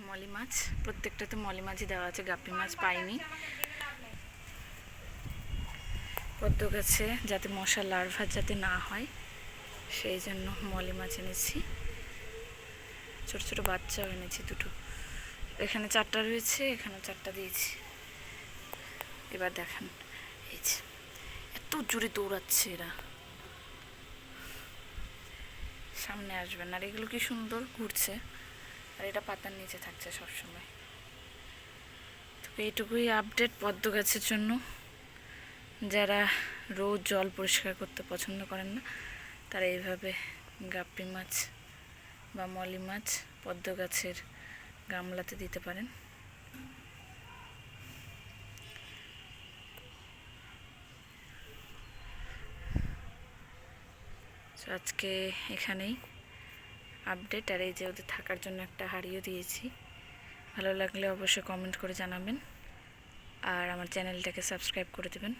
মলি মাছ, প্রত্যেকটাতে মলি মাছই দেওয়া আছে, গাপ্পি মাছ পাইনি। পদ্ম গাছে যাতে মশা লার্ভা যাতে না হয় সেই জন্য মলি মাছ এনেছি। ছোট ছোট বাচ্চাও এনেছি দুটো। এখানে 4টা রয়েছে, এখানেও 4টা দিয়েছি। এবার দেখান, এই যে এত জোরে দৌড়াচ্ছে এরা, সামনে আসবেন। আর এগুলো কি সুন্দর ঘুরছে, আর এটা পাতার নিচে থাকছে সবসময়। তো এইটুকুই আপডেট পদ্ম গাছের জন্য। যারা রোজ জল পরিষ্কার করতে পছন্দ করেন না তারা এইভাবে গাপ্পি মাছ বা মলি মাছ পদ্ম গাছের গামলাতে দিতে পারেন। তো আজকে এখানেই আপডেট। আর এই যে ওদের থাকার জন্য একটা হাঁড়িও দিয়েছি। ভালো লাগলে অবশ্যই কমেন্ট করে জানাবেন, আর আমার চ্যানেলটাকে সাবস্ক্রাইব করে দেবেন।